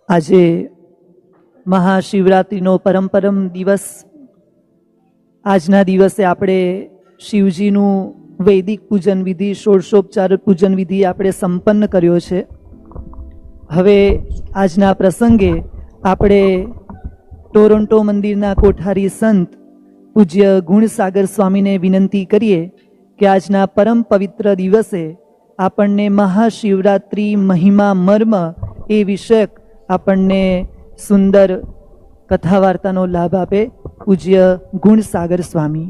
આજે મહાશિવરાત્રિનો પરમ દિવસ. આજના દિવસે આપણે શિવજીનું વૈદિક પૂજન વિધિ, ષોડશોપચાર પૂજન વિધિ આપણે સંપન્ન કર્યો છે. હવે આજના પ્રસંગે આપણે ટોરોન્ટો મંદિરના કોઠારી સંત પૂજ્ય ગુણસાગર સ્વામીને વિનંતી કરીએ કે આજના પરમ પવિત્ર દિવસે આપણને મહાશિવરાત્રિ મહિમા મર્મ એ વિષયક આપણને સુંદર કથા વાર્તાનો લાભ આપે. પૂજ્ય ગુણસાગર સ્વામી.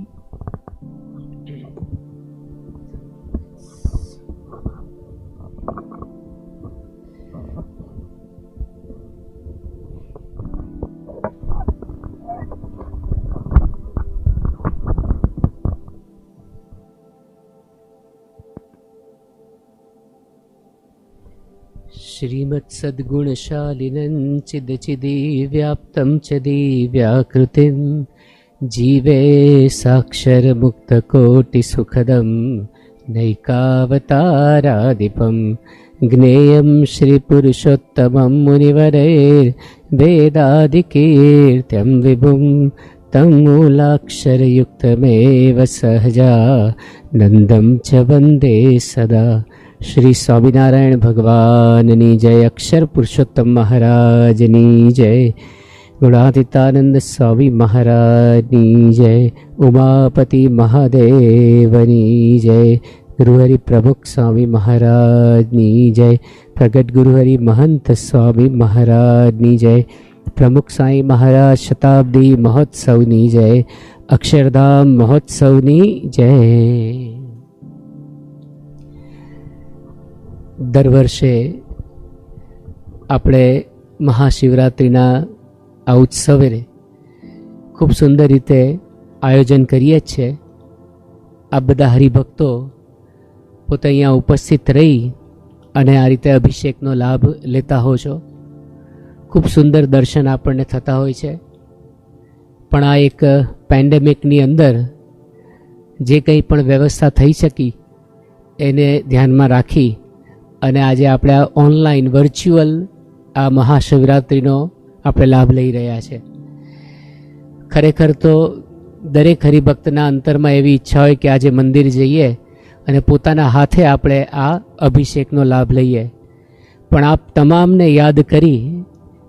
श्रीमत्सद्गुणशालिनं चिदचिदिव्याप्तं च दिव्याकृतिं जीवे साक्षरमुक्तकोटिसुखदं नैकावतारादिपं ज्ञेयं श्रीपुरुषोत्तमं मुनिवरैर्वेदादिकीर्त्यं विभुं तं मूलाक्षरयुक्तमेव सहजानन्दं च वन्दे सदा. श्री स्वामिनारायण भगवाननी जय. अक्षर पुरुषोत्तम महाराजनी जय. गुणातीतानंद स्वामी महाराजनी जय. उमापति महादेवनी जय. गुरुहरि प्रमुख स्वामी महाराजनी जय. प्रगट गुरुहरि महंत स्वामी महाराजनी जय. प्रमुख साई महाराज शताब्दी महोत्सवनी जय. अक्षरधाम महोत्सवनी जय. દર વર્ષે આપણે મહાશિવરાત્રિના આ ઉત્સવે ખૂબ સુંદર રીતે આયોજન કરીએ છીએ. આ બધા હરિભક્તો પોતે અહીંયા ઉપસ્થિત રહી અને આ રીતે અભિષેકનો લાભ લેતા હો છો. ખૂબ સુંદર દર્શન આપણને થતા હોય છે. પણ આ એક પેન્ડેમિકની અંદર જે કંઈ પણ વ્યવસ્થા થઈ શકી એને ધ્યાનમાં રાખી અને આજે આપણે આ ઓનલાઈન વર્ચ્યુઅલ આ મહાશિવરાત્રિનો આપણે લાભ લઈ રહ્યા છે. ખરેખર તો દરેક હરિભક્તના અંતરમાં એવી ઈચ્છા હોય કે આજે મંદિર જઈએ અને પોતાના હાથે આપણે આ અભિષેકનો લાભ લઈએ. પણ આપ તમામને યાદ કરી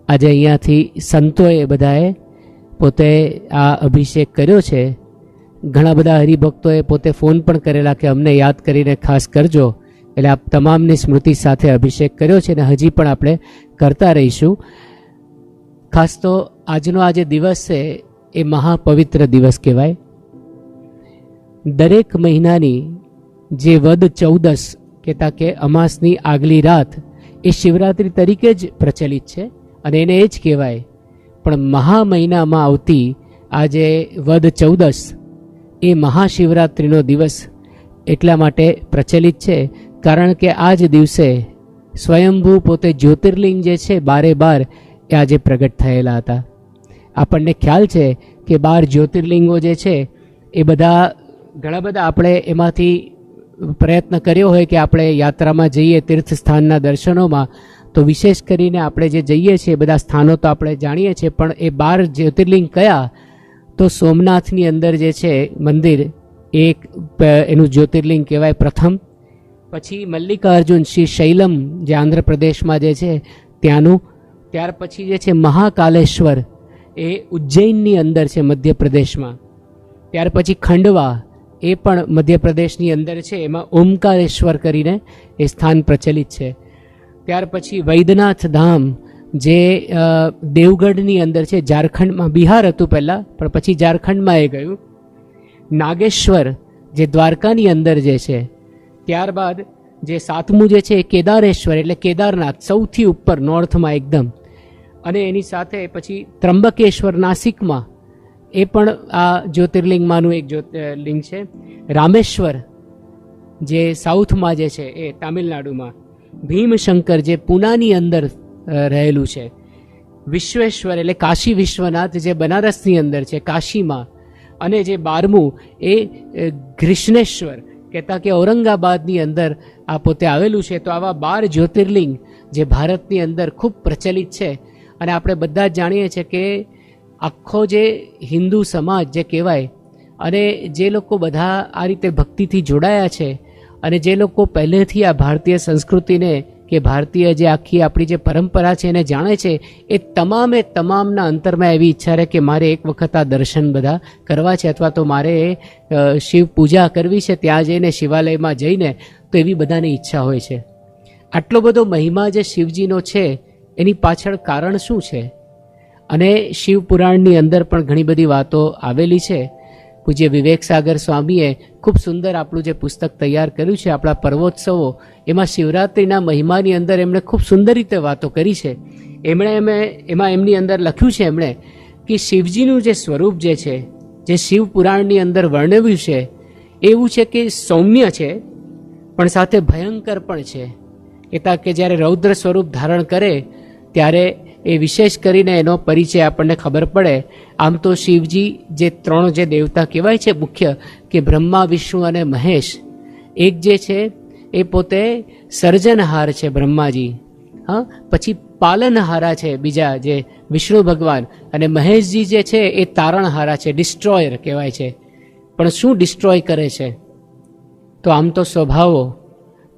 આજે અહીંયાથી સંતોએ બધાએ પોતે આ અભિષેક કર્યો છે. ઘણા બધા હરિભક્તોએ પોતે ફોન પણ કરેલા કે અમને યાદ કરીને ખાસ કરજો. એટલે આપ તમામની સ્મૃતિ સાથે અભિષેક કર્યો છે અને હજી પણ આપણે કરતા રહીશું. ખાસ તો આજનો આ જે દિવસ છે એ મહાપવિત્ર દિવસ કહેવાય. દરેક મહિનાની જે વદ 14 કહેતા કે અમાસની આગલી રાત એ શિવરાત્રિ તરીકે જ પ્રચલિત છે અને એને એ જ કહેવાય. પણ મહા મહિનામાં આવતી આ જે વદ 14 એ મહાશિવરાત્રિનો દિવસ એટલા માટે પ્રચલિત છે કારણ કે આ જ દિવસે સ્વયંભૂ પોતે જ્યોતિર્લિંગ જે છે 12 એ આજે પ્રગટ થયેલા હતા. આપણને ખ્યાલ છે કે 12 જ્યોતિર્લિંગો જે છે એ બધા ઘણા બધા આપણે એમાંથી પ્રયત્ન કર્યો હોય કે આપણે યાત્રામાં જઈએ તીર્થ સ્થાનના દર્શનોમાં તો વિશેષ કરીને આપણે જે જઈએ છીએ બધા સ્થાનો તો આપણે જાણીએ છીએ. પણ એ 12 જ્યોતિર્લિંગ કયા? તો સોમનાથની અંદર જે છે મંદિર એક એનું જ્યોતિર્લિંગ કહેવાય પ્રથમ. પછી મલ્લિકાર્જુન શ્રી શૈલમ જે આંધ્રપ્રદેશમાં જે છે ત્યાંનું. ત્યાર પછી જે છે મહાકાલેશ્વર એ ઉજ્જૈનની અંદર છે મધ્યપ્રદેશમાં. ત્યાર પછી ખંડવા એ પણ મધ્યપ્રદેશની અંદર છે. એમાં ઓમકારેશ્વર કરીને એ સ્થાન પ્રચલિત છે. ત્યાર પછી વૈદ્યનાથ ધામ જે દેવગઢની અંદર છે ઝારખંડમાં. બિહાર હતું પહેલાં પણ પછી ઝારખંડમાં એ ગયું. નાગેશ્વર જે દ્વારકાની અંદર જે છે. ત્યારબાદ જે 7મું જે છે એ કેદારેશ્વર એટલે કેદારનાથ સૌથી ઉપર નોર્થમાં એકદમ. અને એની સાથે પછી ત્રંબકેશ્વર નાસિકમાં એ પણ આ જ્યોતિર્લિંગમાંનું એક જ્યોતિર્લિંગ છે. રામેશ્વર જે સાઉથમાં જે છે એ તામિલનાડુમાં. ભીમશંકર જે પૂનાની અંદર રહેલું છે. વિશ્વેશ્વર એટલે કાશી વિશ્વનાથ જે બનારસની અંદર છે કાશીમાં. અને જે 12મું એ ઘૃષ્ણેશ્વર કહેતા કે ઔરંગાબાદની અંદર આ પોતે આવેલું છે. તો આવા 12 જ્યોતિર્લિંગ જે ભારતની અંદર ખૂબ પ્રચલિત છે અને આપણે બધા જ જાણીએ છીએ કે આખો જે હિન્દુ સમાજ જે કહેવાય, અને જે લોકો બધા આ રીતે ભક્તિથી જોડાયા છે, અને જે લોકો પહેલેથી આ ભારતીય સંસ્કૃતિને કે ભારતીય જે આખી આપણી જે પરંપરા છે એને જાણે છે, એ તમામના અંતરમાં એવી ઈચ્છા રહે કે મારે એક વખત આ દર્શન બધા કરવા છે, અથવા તો મારે શિવ પૂજા કરવી છે, ત્યાં જઈને શિવાલયમાં જઈને, તો એવી બધાની ઈચ્છા હોય છે. આટલો બધો મહિમા જે શિવજીનો છે એની પાછળ કારણ શું છે? અને શિવ પુરાણની અંદર પણ ઘણી બધી વાતો આવેલી છે. પૂજ્ય વિવેક સાગર સ્વામીએ ખૂબ સુંદર આપણું જે પુસ્તક તૈયાર કર્યું છે, આપણા પર્વોત્સવો, એમાં શિવરાત્રિના મહિમાની અંદર એમણે ખૂબ સુંદર રીતે વાતો કરી છે. એમાં એમની અંદર લખ્યું છે એમણે કે શિવજીનું જે સ્વરૂપ જે છે, જે શિવ પુરાણની અંદર વર્ણવ્યું છે, એવું છે કે સૌમ્ય છે પણ સાથે ભયંકર પણ છે. કહેતા કે જ્યારે રૌદ્ર સ્વરૂપ ધારણ કરે ત્યારે એ વિશેષ કરીને એનો પરિચય આપણને ખબર પડે. આમ તો શિવજી જે ત્રણ જે દેવતા કહેવાય છે મુખ્ય, કે બ્રહ્મા, વિષ્ણુ અને મહેશ, એક જે છે એ પોતે સર્જનહાર છે બ્રહ્માજી, હા, પછી પાલનહારા છે બીજા જે વિષ્ણુ ભગવાન, અને મહેશજી જે છે એ તારણહારા છે, ડિસ્ટ્રોયર કહેવાય છે. પણ શું ડિસ્ટ્રોય કરે છે? તો આમ તો સ્વભાવો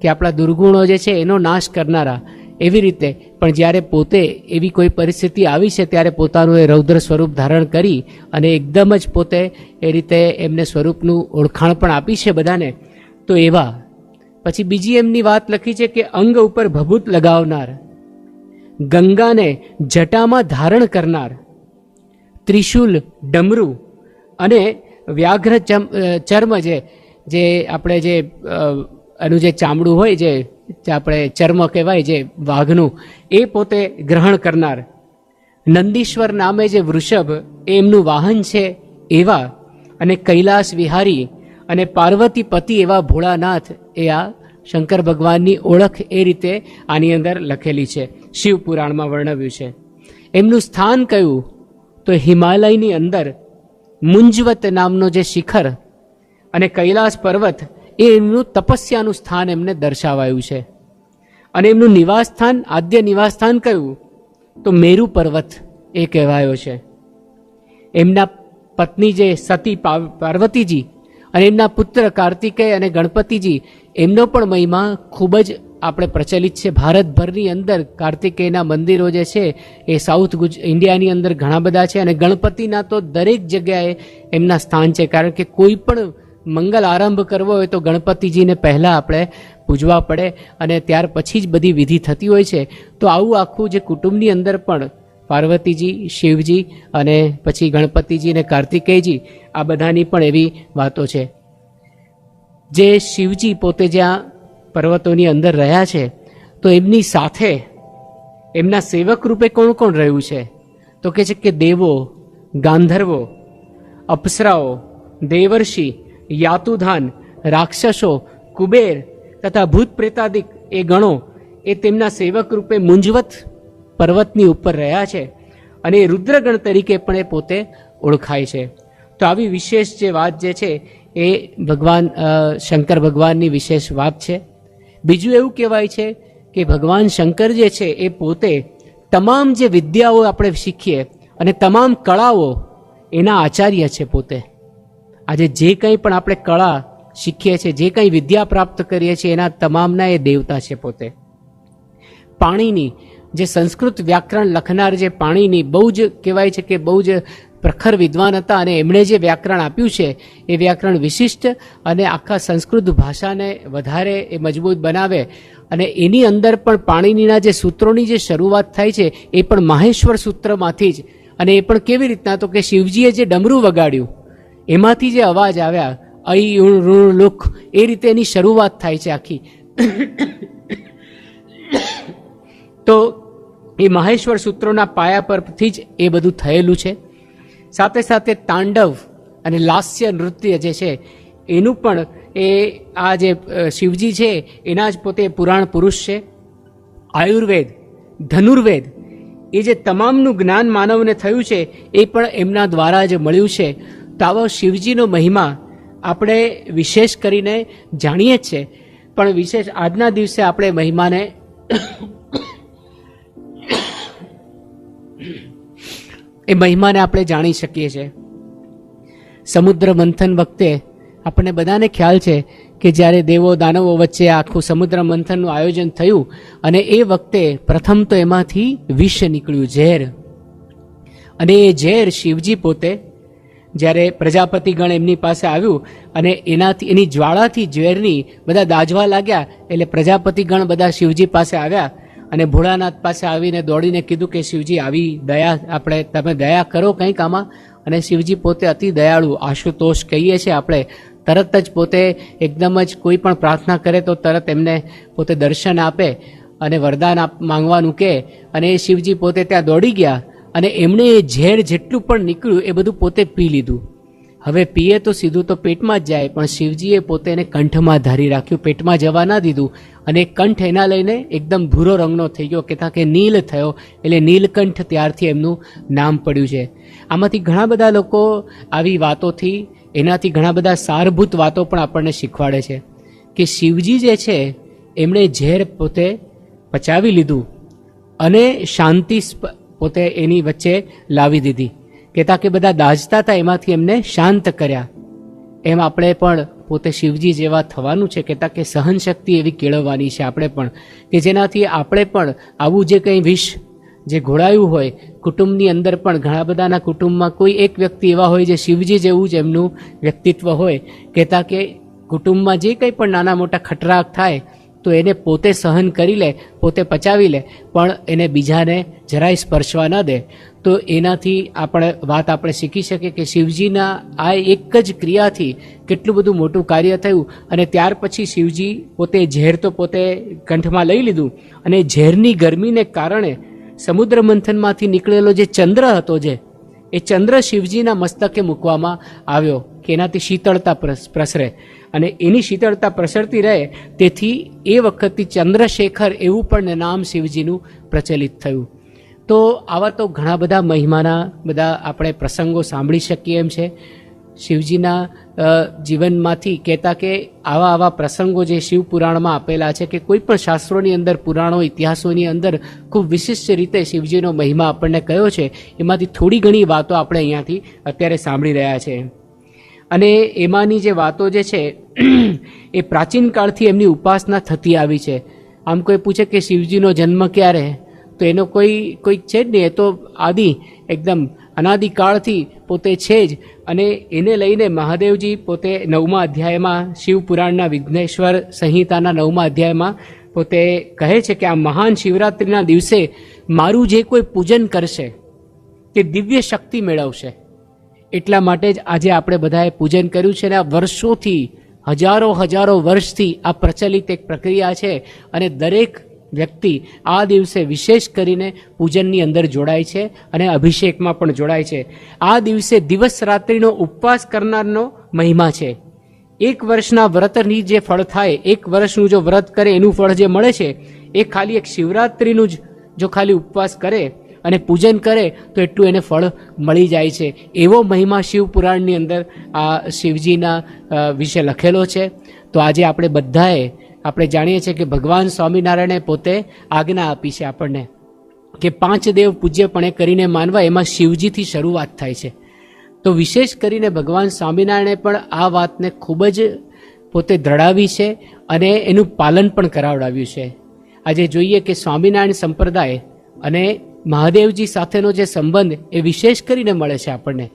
કે આપણા દુર્ગુણો જે છે એનો નાશ કરનારા, એવી રીતે પણ જ્યારે પોતે એવી કોઈ પરિસ્થિતિ આવી છે ત્યારે પોતાનું એ રૌદ્ર સ્વરૂપ ધારણ કરી અને એકદમ જ પોતે એ રીતે એમને સ્વરૂપનું ઓળખાણ પણ આપી છે બધાને. તો એવા પછી બીજી એમની વાત લખી છે કે અંગ ઉપર ભભૂત લગાવનાર, ગંગાને જટામાં ધારણ કરનાર, ત્રિશુલ, ડમરું અને વ્યાઘ્ર ચર્મ જે આપણે જે એનું જે ચામડું હોય, જે આપણે ચર્મ કહેવાય જે વાઘનું, એ પોતે ગ્રહણ કરનાર, નંદીશ્વર નામે જે વૃષભ એ એમનું વાહન છે એવા, અને કૈલાસ વિહારી અને પાર્વતી પતિ એવા ભોળાનાથ, એ આ શંકર ભગવાનની ઓળખ એ રીતે આની અંદર લખેલી છે, શિવ પુરાણમાં વર્ણવ્યું છે. એમનું સ્થાન કયું? તો હિમાલયની અંદર મુંજવત નામનો જે શિખર અને કૈલાસ પર્વત, એ એમનું તપસ્યાનું સ્થાન એમને દર્શાવાયું છે. અને એમનું નિવાસ સ્થાન, આદ્ય નિવાસ સ્થાન કયું? તો મેરુ પર્વત એ કહેવાયો છે. એમના પત્ની જે સતી પાર્વતીજી અને એમના પુત્ર કાર્તિકેય અને ગણપતિજી, એમનો પણ મહિમા ખૂબ જ આપણે પ્રચલિત છે. ભારતભરની અંદર કાર્તિકેયના મંદિરો જે છે એ સાઉથ ઇન્ડિયાની અંદર ઘણા બધા છે, અને ગણપતિના તો દરેક જગ્યાએ એમના સ્થાન છે. કારણ કે કોઈ પણ મંગલ આરંભ કરવો હોય તો ગણપતિજીને પહેલાં આપણે પૂજવા પડે, અને ત્યાર પછી જ બધી વિધિ થતી હોય છે. તો આવું આખું જે કુટુંબની અંદર પણ પાર્વતીજી, શિવજી અને પછી ગણપતિજી અને કાર્તિકેયજી, આ બધાની પણ એવી વાતો છે. જે શિવજી પોતે જ્યાં પર્વતોની અંદર રહ્યા છે, તો એમની સાથે એમના સેવક રૂપે કોણ કોણ રહ્યું છે? તો કહે છે કે દેવો, ગાંધર્વો, અપ્સરાઓ, દેવર્ષિ, યાતુધાન, રાક્ષસો, કુબેર તથા ભૂત પ્રેતાદિક એ ગણો એ તેમના સેવક રૂપે મુંજવત પર્વતની ઉપર રહ્યા છે, અને એ રુદ્રગણ તરીકે પણ એ પોતે ઓળખાય છે. તો આવી વિશેષ જે વાત જે છે એ ભગવાન શંકર ભગવાનની વિશેષ વાત છે. બીજું એવું કહેવાય છે કે ભગવાન શંકર જે છે એ પોતે તમામ જે વિદ્યાઓ આપણે શીખીએ અને તમામ કળાઓ એના આચાર્ય છે પોતે. આજે જે કંઈ પણ આપણે કળા શીખીએ છીએ, જે કંઈ વિદ્યા પ્રાપ્ત કરીએ છીએ, એના તમામના એ દેવતા છે પોતે. પાણીની જે સંસ્કૃત વ્યાકરણ લખનાર જે પાણીની બહુ જ કહેવાય છે કે બહુ જ પ્રખર વિદ્વાન હતા, અને એમણે જે વ્યાકરણ આપ્યું છે એ વ્યાકરણ વિશિષ્ટ અને આખા સંસ્કૃત ભાષાને વધારે એ મજબૂત બનાવે. અને એની અંદર પણ પાણીનીના જે સૂત્રોની જે શરૂઆત થાય છે એ પણ માહેશ્વર સૂત્રમાંથી જ, અને એ પણ કેવી રીતના? તો કે શિવજીએ જે ડમરું વગાડ્યું એમાંથી જે અવાજ આવ્યા, અઈ ઋણ લુક, એ રીતે એની શરૂઆત થાય છે આખી. તો એ માહેશ્વર સૂત્રોના પાયા પરથી જ એ બધું થયેલું છે. સાથે સાથે તાંડવ અને લાસ્ય નૃત્ય જે છે એનું પણ એ આ જે શિવજી છે એના જ પોતે પુરાણ પુરુષ છે. આયુર્વેદ, ધનુર્વેદ, એ જે તમામનું જ્ઞાન માનવને થયું છે એ પણ એમના દ્વારા જ મળ્યું છે. તો આવો શિવજીનો મહિમા આપણે વિશેષ કરીને જાણીએ જ છે, પણ વિશેષ આજના દિવસે આપણે મહિમાને એ મહિમાને આપણે જાણી શકીએ છીએ. સમુદ્ર મંથન વખતે આપણને બધાને ખ્યાલ છે કે જ્યારે દેવો દાનવો વચ્ચે આખું સમુદ્ર મંથનનું આયોજન થયું અને એ વખતે પ્રથમ તો એમાંથી વિષ નીકળ્યું, ઝેર. અને એ ઝેર શિવજી પોતે જ્યારે પ્રજાપતિગણ એમની પાસે આવ્યું અને એની જ્વાળાથી ઝેરની બધા દાજવા લાગ્યા, એટલે પ્રજાપતિગણ બધા શિવજી પાસે આવ્યા અને ભોળાનાથ પાસે આવીને દોડીને કીધું કે શિવજી આવી દયા તમે દયા કરો કંઈક આમાં. અને શિવજી પોતે અતિ દયાળુ, આશુતોષ કહીએ છીએ આપણે, તરત જ પોતે એકદમ જ કોઈ પણ પ્રાર્થના કરે તો તરત એમને પોતે દર્શન આપે અને વરદાન માંગવાનું કહે. અને એ શિવજી પોતે ત્યાં દોડી ગયા અને એમણે એ ઝેર જેટલું પણ નીકળ્યું એ બધું પોતે પી લીધું. હવે પીએ તો સીધું તો પેટમાં જ જાય, પણ શિવજીએ પોતે એને કંઠમાં ધારી રાખ્યું, પેટમાં જવા ના દીધું. અને કંઠ એના લઈને એકદમ ભૂરો રંગનો થઈ ગયો, કહેતા કે નીલ થયો, એટલે નીલકંઠ ત્યારથી એમનું નામ પડ્યું છે. આમાંથી ઘણા બધા લોકો આવી વાતોથી, એનાથી ઘણા બધા સારભૂત વાતો પણ આપણને શીખવાડે છે કે શિવજી જે છે એમણે ઝેર પોતે પચાવી લીધું અને શાંતિ પોતે એની વચ્ચે લાવી દીધી. કહેતા કે બધા દાજતા હતા એમાંથી એમને શાંત કર્યા. એમ આપણે પણ પોતે શિવજી જેવા થવાનું છે. કહેતા કે સહન શક્તિ એવી કેળવવાની છે આપણે પણ, કે જેનાથી આપણે પણ આવું જે કંઈ વિષ જે ઘોળાયું હોય કુટુંબની અંદર પણ, ઘણા બધાના કુટુંબમાં કોઈ એક વ્યક્તિ એવા હોય જે શિવજી જેવું જ એમનું વ્યક્તિત્વ હોય. કહેતા કે કુટુંબમાં જે કંઈ પણ નાના મોટા ખટરાક થાય તો એને પોતે સહન કરી લે, પોતે પચાવી લે, પણ એને બીજાને જરાય સ્પર્શવા ન દે. તો એનાથી આપણે શીખી શકીએ કે શિવજીના આ એક જ ક્રિયાથી કેટલું બધું મોટું કાર્ય થયું. અને ત્યાર પછી શિવજી પોતે ઝેર તો પોતે કંઠમાં લઈ લીધું અને ઝેરની ગરમીને કારણે સમુદ્ર મંથનમાંથી નીકળેલો જે ચંદ્ર હતો, એ ચંદ્ર શિવજીના મસ્તકે મૂકવામાં આવ્યો કે એનાથી શીતળતા પ્રસરે અને એની શીતળતા પ્રસરતી રહે. તેથી એ વખતથી ચંદ્રશેખર એવું પણ નામ શિવજીનું પ્રચલિત થયું. તો આવા તો ઘણા બધા મહિમાના બધા આપણે પ્રસંગો સાંભળી શકીએ એમ છે શિવજીના જીવનમાંથી. કહેતા કે આવા પ્રસંગો જે શિવ પુરાણમાં આપેલા છે કે કોઈ પણ શાસ્ત્રોની અંદર, પુરાણો, ઇતિહાસોની અંદર ખૂબ વિશિષ્ટ રીતે શિવજીનો મહિમા આપણને કયો છે, એમાંથી થોડી ઘણી વાતો આપણે અહીંયાથી અત્યારે સાંભળી રહ્યા છે. અને એમાંની જે વાતો જે છે એ પ્રાચીન કાળથી એમની ઉપાસના થતી આવી છે. આમ કોઈ પૂછે કે શિવજીનો જન્મ ક્યારે, તો એનો કોઈ છે જ નહીં, એ તો એકદમ અનાદિકાળથી પોતે છે જ. અને એને લઈને મહાદેવજી પોતે 9મા અધ્યાયમાં, શિવ પુરાણના વિઘ્નેશ્વર સંહિતાના 9મા અધ્યાયમાં પોતે કહે છે કે આ મહાન શિવરાત્રિના દિવસે મારું જે કોઈ પૂજન કરશે તે દિવ્ય શક્તિ મેળવશે. એટલા માટે જ આજે આપણે બધાએ પૂજન કર્યું છે. અને આ વર્ષોથી, હજારો વર્ષથી આ પ્રચલિત એક પ્રક્રિયા છે. અને દરેક વ્યક્તિ આ દિવસે વિશેષ કરીને પૂજનની અંદર જોડાય છે અને અભિષેકમાં પણ જોડાય છે. આ દિવસે દિવસ રાત્રિનો ઉપવાસ કરનારનો મહિમા છે. એક વર્ષના વ્રતની જે ફળ થાય, એક વર્ષનું જો વ્રત કરે એનું ફળ જે મળે છે, એ ખાલી એક શિવરાત્રિનું જ જો ખાલી ઉપવાસ કરે અને પૂજન કરે તો એટલું એને ફળ મળી જાય છે. એવો મહિમા શિવ પુરાણની અંદર આ શિવજીના વિશે લખેલો છે. તો આજે આપણે જાણીએ છીએ કે ભગવાન સ્વામિનારાયણે પોતે આજ્ઞા આપી છે આપણને કે 5 દેવ પૂજ્યપણે કરીને માનવા. એમાં શિવજીથી શરૂઆત થાય છે. તો વિશેષ કરીને ભગવાન સ્વામિનારાયણે પણ આ વાતને ખૂબ જ પોતે દ્રઢાવી છે અને એનું પાલન પણ કરાવડાવ્યું છે. આજે જોઈએ કે સ્વામિનારાયણ સંપ્રદાય અને મહાદેવજી સાથેનો જે સંબંધ એ વિશેષ કરીને મળે છે આપણને.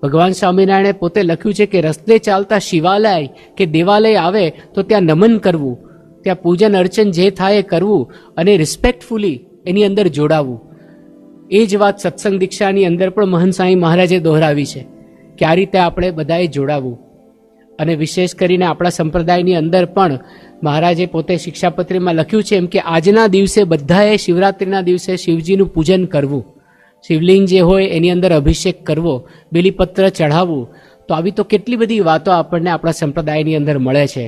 ભગવાન સ્વામિનારાયણે પોતે લખ્યું છે કે રસ્તે ચાલતા શિવાલય કે દેવાલય આવે તો ત્યાં નમન કરવું, ત્યાં પૂજન અર્ચન જે થાય એ કરવું અને રિસ્પેક્ટફુલી એની અંદર જોડાવું. એ જ વાત સત્સંગ દીક્ષાની અંદર પણ મહંત સ્વામી મહારાજે દોહરાવી છે કે આ રીતે આપણે બધાએ જોડાવું. અને વિશેષ કરીને આપણા સંપ્રદાયની અંદર પણ મહારાજે પોતે શિક્ષાપત્રીમાં લખ્યું છે એમ કે આજના દિવસે બધાએ શિવરાત્રિના દિવસે શિવજીનું પૂજન કરવું, શિવલિંગ જે હોય એની અંદર અભિષેક કરવો, બેલીપત્ર ચઢાવવું. તો આવી તો કેટલી બધી વાતો આપણને આપણા સંપ્રદાયની અંદર મળે છે.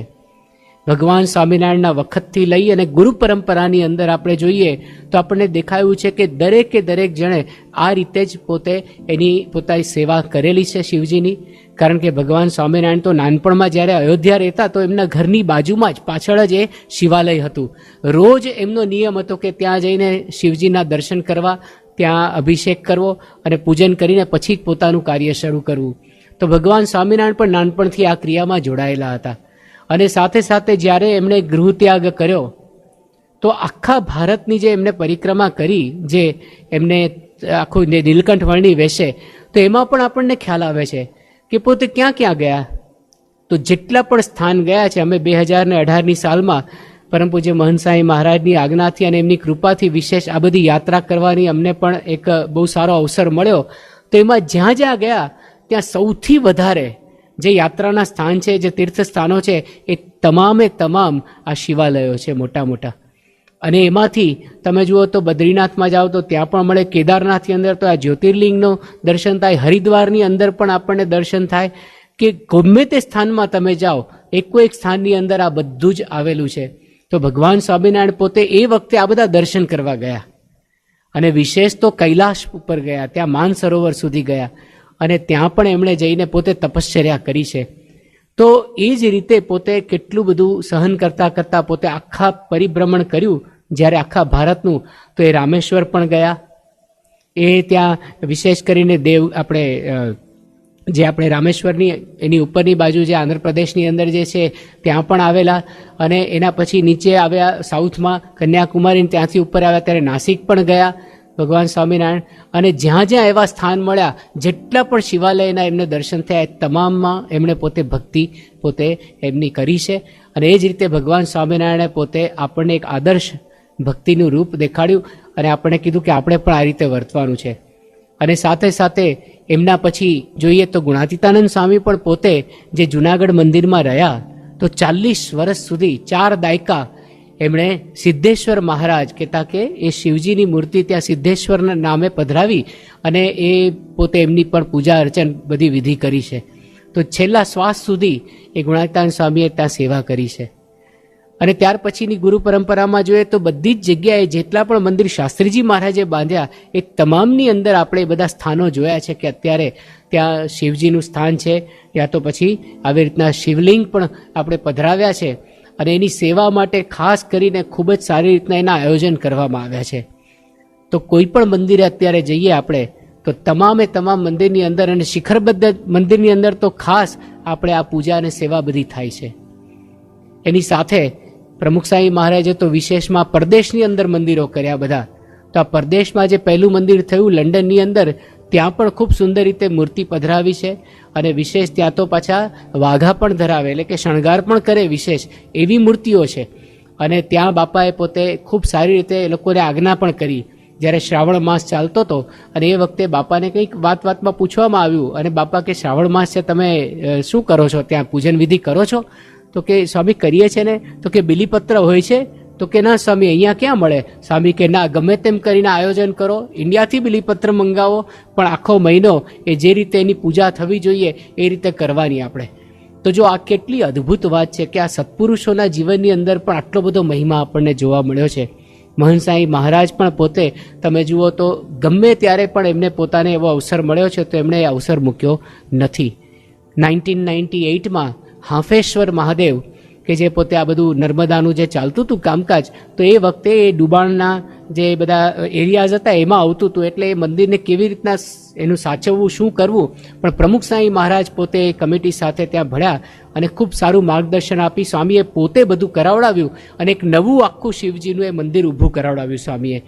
ભગવાન સ્વામિનારાયણના વખતથી લઈ અને ગુરુ પરંપરાની અંદર આપણે જોઈએ તો આપણને દેખાયું છે કે દરેકે દરેક જણે આ રીતે જ પોતે એની પોતાની સેવા કરેલી છે શિવજીની. કારણ કે ભગવાન સ્વામિનારાયણ તો નાનપણમાં જ્યારે અયોધ્યા રહેતા તો એમના ઘરની બાજુમાં જ પાછળ જ એ શિવાલય હતું. રોજ એમનો નિયમ હતો કે ત્યાં જઈને શિવજીના દર્શન કરવા, ત્યાં અભિષેક કરવો અને પૂજન કરીને પછી પોતાનું કાર્ય શરૂ કરવું. તો ભગવાન સ્વામિનારાયણ પણ નાનપણથી આ ક્રિયામાં જોડાયેલા હતા. અને સાથે સાથે જ્યારે એમણે ગૃહત્યાગ કર્યો તો આખા ભારતની જે એમને પરિક્રમા કરી, જે એમને આખું નીલકંઠ વર્ણી વેશે, તો એમાં પણ આપણને ખ્યાલ આવે છે કે પોતે ક્યાં ક્યાં ગયા. તો જેટલા પણ સ્થાન ગયા છે, અમે 2018ની સાલમાં પરમ પૂજ્ય મહંત સાંઈ મહારાજની આજ્ઞાથી અને એમની કૃપાથી વિશેષ આ બધી યાત્રા કરવાની અમને પણ એક બહુ સારો અવસર મળ્યો. તો એમાં જ્યાં જ્યાં ગયા ત્યાં સૌથી વધારે જે યાત્રાના સ્થાન છે, જે તીર્થ સ્થાનો છે, એ તમામે તમામ આ શિવાલયો છે મોટા મોટા. અને એમાંથી તમે જુઓ તો બદ્રીનાથમાં જાઓ તો ત્યાં પણ મળે, કેદારનાથની અંદર તો આ જ્યોતિર્લિંગનું દર્શન થાય, હરિદ્વારની અંદર પણ આપણને દર્શન થાય, કે ગમે તે સ્થાનમાં તમે જાઓ એકો એક સ્થાનની અંદર આ બધું જ આવેલું છે. તો ભગવાન સ્વામિનારાયણ પોતે એ વખતે આ બધા દર્શન કરવા ગયા અને વિશેષ તો કૈલાશ ઉપર ગયા, ત્યાં માનસરોવર સુધી ગયા અને ત્યાં પણ એમણે જઈને પોતે તપશ્ચર્યા કરી છે. તો એ જ રીતે પોતે કેટલું બધું સહન કરતાં કરતાં પોતે આખા પરિભ્રમણ કર્યું. જ્યારે આખા ભારતનું, તો એ રામેશ્વર પણ ગયા. એ ત્યાં વિશેષ કરીને આપણે રામેશ્વરની એની ઉપરની બાજુ જે આંધ્રપ્રદેશની અંદર જે છે ત્યાં પણ આવેલા. અને એના પછી નીચે આવ્યા સાઉથમાં કન્યાકુમારી, ત્યાંથી ઉપર આવ્યા ત્યારે નાસિક પણ ગયા ભગવાન સ્વામિનારાયણ. અને જ્યાં જ્યાં એવા સ્થાન મળ્યા, જેટલા પણ શિવાલયના એમને દર્શન થયા, એ તમામમાં એમણે પોતે ભક્તિ પોતે એમની કરી છે. અને એ જ રીતે ભગવાન સ્વામિનારાયણે પોતે આપણને એક આદર્શ ભક્તિનું રૂપ દેખાડ્યું અને આપણને કીધું કે આપણે પણ આ રીતે વર્તવાનું છે. અને સાથે સાથે એમના પછી જોઈએ તો ગુણાતીતાનંદ સ્વામી પણ પોતે જે જુનાગઢ મંદિરમાં રહ્યા તો 40 વર્ષ સુધી 4 દાયકા એમણે સિદ્ધેશ્વર મહારાજ કહેતા કે એ શિવજીની મૂર્તિ ત્યાં સિદ્ધેશ્વરના નામે પધરાવી અને એ પોતે એમની પણ પૂજા અર્ચન બધી વિધિ કરી છે. તો છેલ્લા શ્વાસ સુધી એ ગુણાતીતાનંદ સ્વામીએ ત્યાં સેવા કરી છે. અને ત્યાર પછીની ગુરુ પરંપરામાં જોઈએ તો બધી જ જગ્યાએ જેટલા પણ મંદિર શાસ્ત્રીજી મહારાજે બાંધ્યા એ તમામની અંદર આપણે બધા સ્થાનો જોયા છે કે અત્યારે ત્યાં શિવજીનું સ્થાન છે, યા તો પછી આવી રીતના શિવલિંગ પણ આપણે પધરાવ્યા છે. અને એની સેવા માટે ખાસ કરીને ખૂબ જ સારી રીતના એના આયોજન કરવામાં આવ્યા છે. તો કોઈ પણ મંદિરે અત્યારે જઈએ આપણે તો તમામે તમામ મંદિરની અંદર અને શિખરબદ્ધ મંદિરની અંદર તો ખાસ આપણે આ પૂજા અને સેવા બધી થાય છે. એની સાથે પ્રમુખ સાંઈ મહારાજે તો વિશેષમાં પરદેશની અંદર મંદિરો કર્યા બધા. તો આ પરદેશમાં જે પહેલું મંદિર થયું લંડનની અંદર, ત્યાં પણ ખૂબ સુંદર રીતે મૂર્તિ પધરાવી છે. અને વિશેષ ત્યાં તો પાછા વાઘા પણ ધરાવે, એટલે કે શણગાર પણ કરે વિશેષ એવી મૂર્તિઓ છે. અને ત્યાં બાપાએ પોતે ખૂબ સારી રીતે એ લોકોને આજ્ઞા પણ કરી. જ્યારે શ્રાવણ માસ ચાલતો હતો અને એ વખતે બાપાને કંઈક વાતમાં પૂછવામાં આવ્યું અને બાપા કે શ્રાવણ માસ છે, તમે શું કરો છો, ત્યાં પૂજન વિધિ કરો છો? તો કે સ્વામી કરીએ છે ને. તો કે બિલીપત્ર હોય છે? તો કે ના સ્વામી, અહીંયા ક્યાં મળે? સ્વામી કે ના, ગમે તેમ કરીને આયોજન કરો, ઇન્ડિયાથી બિલીપત્ર મંગાવો, પણ આખો મહિનો એ જે રીતે એની પૂજા થવી જોઈએ એ રીતે કરવાની આપણે. તો જો આ કેટલી અદ્ભુત વાત છે કે આ સત્પુરુષોના જીવનની અંદર પણ આટલો બધો મહિમા આપણને જોવા મળ્યો છે. મહંત સાંઈ મહારાજ પણ પોતે તમે જુઓ તો ગમે ત્યારે પણ એમને પોતાને એવો અવસર મળ્યો છે તો એમણે એ અવસર મૂક્યો નથી. 1998માં હાંફેશ્વર મહાદેવ કે જે પોતે આ બધું નર્મદાનું જે ચાલતું હતું કામકાજ, તો એ વખતે એ ડુબાણના જે બધા એરિયાઝ હતા એમાં આવતું હતું. એટલે એ મંદિરને કેવી રીતના એનું સાચવવું, શું કરવું, પણ પ્રમુખ સાંઈ મહારાજ પોતે કમિટી સાથે ત્યાં ભળ્યા અને ખૂબ સારું માર્ગદર્શન આપી. સ્વામીએ પોતે બધું કરાવડાવ્યું અને એક નવું આખું શિવજીનું એ મંદિર ઊભું કરાવડાવ્યું સ્વામીએ.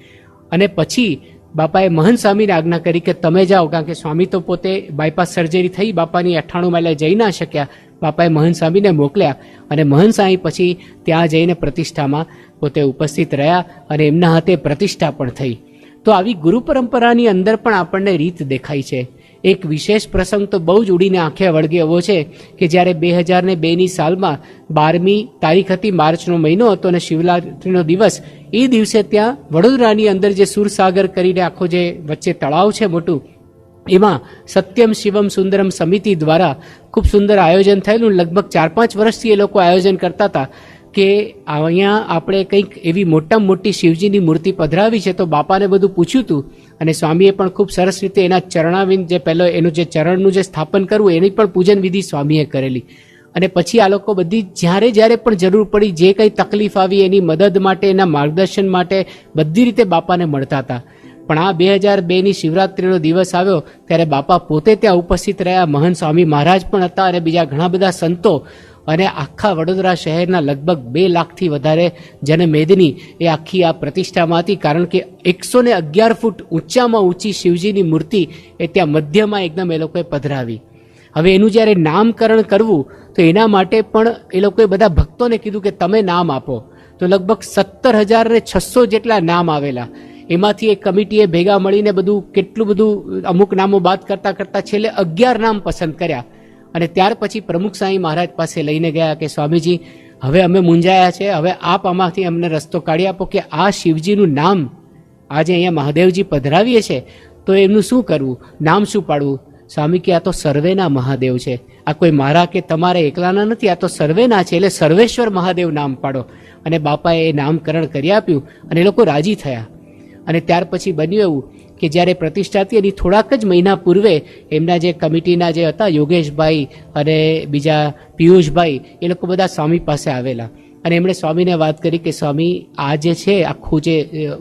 અને પછી બાપાએ મહંત સ્વામીને આજ્ઞા કરી કે તમે જાઓ, કારણ કે સ્વામી તો પોતે બાયપાસ સર્જરી થઈ બાપાની 98 માઇલે જઈ ના શક્યા. બાપાએ મહંત સ્વામીને મોકલ્યા અને મહંત સ્વામી પછી ત્યાં જઈને પ્રતિષ્ઠામાં પોતે ઉપસ્થિત રહ્યા અને એમના હાથે પ્રતિષ્ઠા પણ થઈ. તો આવી ગુરુ પરંપરાની અંદર પણ આપણને રીત દેખાય છે. એક વિશેષ પ્રસંગ તો બહુ જ ઉડીને આંખે વળગે એવો છે કે જ્યારે 2002ની સાલમાં 12મી તારીખ હતી, માર્ચનો મહિનો હતો અને શિવરાત્રિનો દિવસ. એ દિવસે ત્યાં વડોદરાની અંદર જે સુરસાગર કરીને આખો જે વચ્ચે તળાવ છે મોટું, એમાં સત્યમ શિવમ સુંદરમ સમિતિ દ્વારા ખૂબ સુંદર આયોજન થયેલું. લગભગ 4-5 વર્ષથી એ લોકો આયોજન કરતા હતા કે અહીંયા આપણે કંઈક એવી મોટામાં મોટી શિવજીની મૂર્તિ પધરાવી છે. તો બાપાને બધું પૂછ્યું હતું અને સ્વામીએ પણ ખૂબ સરસ રીતે એના ચરણાવિંદ જે પહેલો એનું જે ચરણનું જે સ્થાપન કરવું એની પણ પૂજન વિધિ સ્વામીએ કરેલી. અને પછી આ લોકો બધી જ્યારે પણ જરૂર પડી, જે કંઈ તકલીફ આવી એની મદદ માટે, એના માર્ગદર્શન માટે બધી રીતે બાપાને મળતા હતા. પણ આ 2002ની શિવરાત્રિનો દિવસ આવ્યો ત્યારે બાપા પોતે ત્યાં ઉપસ્થિત રહ્યા. મહંત સ્વામી મહારાજ પણ હતા અને બીજા ઘણા બધા સંતો અને આખા વડોદરા શહેરના લગભગ 2 લાખથી વધારે જનમેદની એ આખી આ પ્રતિષ્ઠામાં હતી. કારણ કે 111 ફૂટ ઊંચામાં ઊંચી શિવજીની મૂર્તિ એ ત્યાં મધ્યમાં એકદમ એ લોકોએ પધરાવી. હવે એનું જ્યારે નામકરણ કરવું તો એના માટે પણ એ લોકોએ બધા ભક્તોને કીધું કે તમે નામ આપો. તો લગભગ 17,600 જેટલા નામ આવેલા. એમાંથી એક કમિટીએ ભેગા મળીને બધું કેટલું બધું અમુક નામો બાદ કરતાં છેલ્લે 11 નામ પસંદ કર્યા. અને ત્યાર પછી પ્રમુખ સ્વામી મહારાજ પાસે લઈને ગયા કે સ્વામીજી, હવે અમે મૂંઝાયા છે, હવે આપ આમાંથી અમને રસ્તો કાઢી આપો કે આ શિવજીનું નામ આજે અહીંયા મહાદેવજી પધરાવીએ છે તો એમનું શું કરવું, નામ શું પાડવું? સ્વામી કે આ તો સર્વેના મહાદેવ છે, આ કોઈ મારા કે તમારે એકલાના નથી, આ તો સર્વેના છે, એટલે સર્વેશ્વર મહાદેવ નામ પાડો. અને બાપાએ એ નામકરણ કરી આપ્યું અને એ લોકો રાજી થયા. અને ત્યાર પછી બન્યું એવું કે જ્યારે પ્રતિષ્ઠા હતી એની થોડાક જ મહિના પૂર્વે એમના જે કમિટીના જે હતા યોગેશભાઈ અને બીજા પિયુષભાઈ, એ લોકો બધા સ્વામી પાસે આવેલા અને એમણે સ્વામીને વાત કરી કે સ્વામી, આ જે છે આખું જે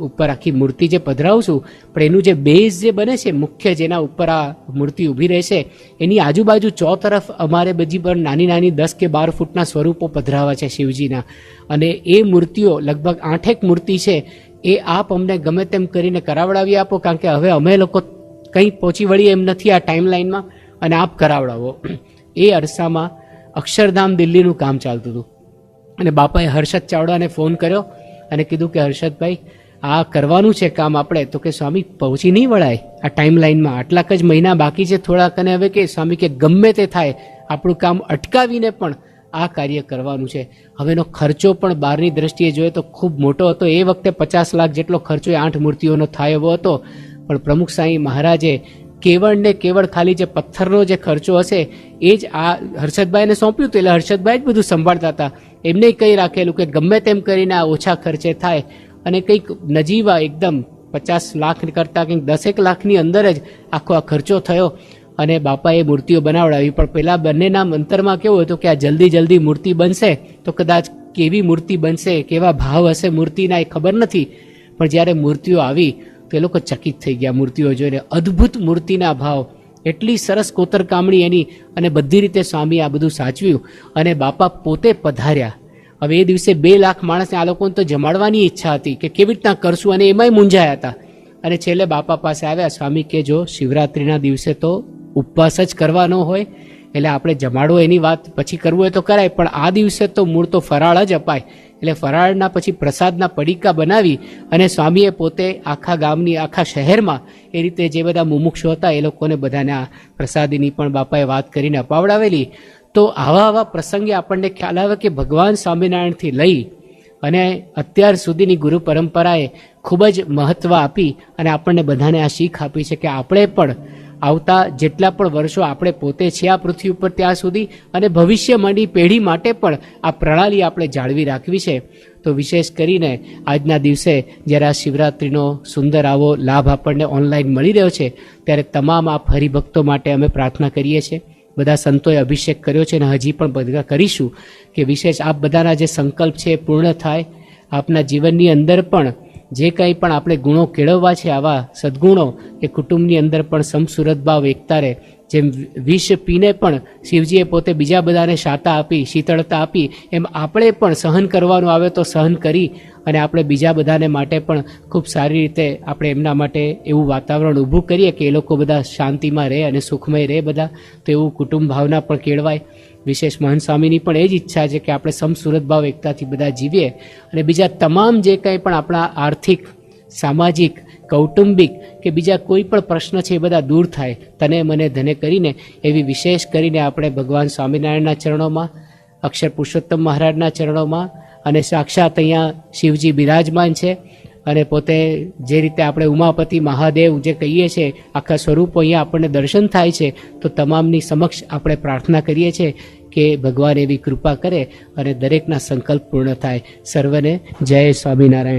ઉપર આખી મૂર્તિ જે પધરાવું છું, પણ એનું જે બેઝ જે બને છે મુખ્ય, જેના ઉપર આ મૂર્તિ ઊભી રહેશે, એની આજુબાજુ ચોતરફ અમારે બધી પર નાની નાની 10 કે 12 ફૂટના સ્વરૂપો પધરાવા છે શિવજીના. અને એ મૂર્તિઓ લગભગ 8 મૂર્તિ છે, એ આપ અમને ગમે તેમ કરીને કરાવડાવી આપો, કારણ કે હવે અમે લોકો કંઈ પહોંચી વળીએ એમ નથી આ ટાઈમલાઈનમાં, અને આપ કરાવડાવો. એ અરસામાં અક્ષરધામ દિલ્હીનું કામ ચાલતું હતું અને બાપાએ હર્ષદ ચાવડાને ફોન કર્યો અને કીધું કે હર્ષદભાઈ, આ કરવાનું છે કામ આપણે. તો કે સ્વામી પહોંચી નહીં વળાય આ ટાઈમલાઈનમાં, આટલાક જ મહિના બાકી છે થોડાક. અને હવે કે સ્વામી કે ગમે તે થાય આપણું કામ અટકાવીને પણ આ કાર્ય કરવાનું છે. હવેનો ખર્ચો પણ બહારની દ્રષ્ટિએ જોઈએ તો ખૂબ મોટો હતો. એ વખતે 50 લાખ જેટલો ખર્ચો 8 મૂર્તિઓનો થાય એવો હતો. પણ પ્રમુખ સ્વામી મહારાજે કેવળ ને કેવળ ખાલી જે પથ્થરનો જે ખર્ચો હશે એ જ આ હર્ષદભાઈને સોંપ્યું હતું. એટલે હર્ષદભાઈ જ બધું સંભાળતા હતા. એમને કંઈ રાખેલું કે ગમે તેમ કરીને આ ઓછા ખર્ચે થાય. અને કંઈક નજીવા એકદમ 50 લાખ કરતાં કંઈક 10 લાખની અંદર જ આખો આ ખર્ચો થયો અને બાપાએ મૂર્તિઓ બનાવડાવી. પણ પેલા બંનેના અંતરમાં કેવું હતું કે આ જલ્દી મૂર્તિ બનશે તો કદાચ કેવી મૂર્તિ બનશે, કેવા ભાવ હશે મૂર્તિના એ ખબર નથી. પણ જ્યારે મૂર્તિઓ આવી તો એ લોકો ચકિત થઈ ગયા મૂર્તિઓ જોઈને. અદ્ભુત મૂર્તિના ભાવ, એટલી સરસ કોતરકામણી એની, અને બધી રીતે સ્વામી આ બધું સાચવ્યું અને બાપા પોતે પધાર્યા. હવે એ દિવસે 2 લાખ માણસને આ લોકોને તો જમાડવાની ઈચ્છા હતી કે કેવી રીતના કરશું, અને એમાંય મૂંઝાયા હતા. અને છેલ્લે બાપા પાસે આવ્યા. સ્વામી કે જો શિવરાત્રિના દિવસે તો ઉપવાસ જ કરવાનો હોય, એટલે આપણે જમાડો એની વાત પછી કરવું હોય તો કરાય, પણ આ દિવસે તો મૂળ તો ફરાળ જ અપાય. એટલે ફરાળના પછી પ્રસાદના પડીકા બનાવી અને સ્વામીએ પોતે આખા ગામની, આખા શહેરમાં એ રીતે જે બધા મુમુક્ષો હતા એ લોકોને બધાને આ પ્રસાદીની પણ બાપાએ વાત કરીને અપાવડાવેલી. તો આવા પ્રસંગે આપણને ખ્યાલ આવે કે ભગવાન સ્વામિનારાયણથી લઈ અને અત્યાર સુધીની ગુરુ પરંપરાએ ખૂબ જ મહત્ત્વ આપી અને આપણને બધાને આ શીખ આપી છે કે આપણે પણ આવતા જેટલા પણ વર્ષો આપણે પોતે છીએ આ પૃથ્વી ઉપર ત્યાં સુધી અને ભવિષ્યમાંની પેઢી માટે પણ આ પ્રણાલી આપણે જાળવી રાખવી છે. તો વિશેષ કરીને આજના દિવસે જ્યારે આ શિવરાત્રિનો સુંદર આવો લાભ આપણને ઓનલાઈન મળી રહ્યો છે ત્યારે તમામ આપ હરિભક્તો માટે અમે પ્રાર્થના કરીએ છીએ. બધા સંતોએ અભિષેક કર્યો છે અને હજી પણ બધા કરીશું કે વિશેષ આપ બધાના જે સંકલ્પ છે એ પૂર્ણ થાય. આપના જીવનની અંદર પણ જે કંઈ પણ આપણે ગુણો કેળવવા છે, આવા સદ્ગુણો, એ કુટુંબની અંદર પણ સમસુરત ભાવ એકતા રહે. જેમ વિષ પીને પણ શિવજીએ પોતે બીજા બધાને શાતા આપી, શીતળતા આપી, એમ આપણે પણ સહન કરવાનું આવે તો સહન કરી અને આપણે બીજા બધાને માટે પણ ખૂબ સારી રીતે આપણે એમના માટે એવું વાતાવરણ ઊભું કરીએ કે એ લોકો બધા શાંતિમાં રહે અને સુખમય રહે બધા. તો એવું કુટુંબ ભાવના પણ કેળવાય. વિશેષ મહંત સ્વામીની પણ એ જ ઈચ્છા છે કે આપણે સમસુરત ભાવ એકતાથી બધા જીવીએ અને બીજા તમામ જે કંઈ પણ આપણા આર્થિક, સામાજિક, કૌટુંબિક કે બીજા કોઈ પણ પ્રશ્ન છે એ બધા દૂર થાય, તને મને ધને કરીને એવી વિશેષ કરીને આપણે ભગવાન સ્વામિનારાયણના ચરણોમાં, અક્ષર પુરુષોત્તમ મહારાજના ચરણોમાં અને સાક્ષાત અહીંયા શિવજી બિરાજમાન છે અને પોતે જે રીતે આપણે ઉમાપતિ મહાદેવ જે કહીએ છીએ આખા સ્વરૂપો અહીંયા આપણને દર્શન થાય છે, તો તમામની સમક્ષ આપણે પ્રાર્થના કરીએ છીએ કે ભગવાન એવી કૃપા કરે અને દરેકના સંકલ્પ પૂર્ણ થાય. સર્વને જય સ્વામિનારાયણ.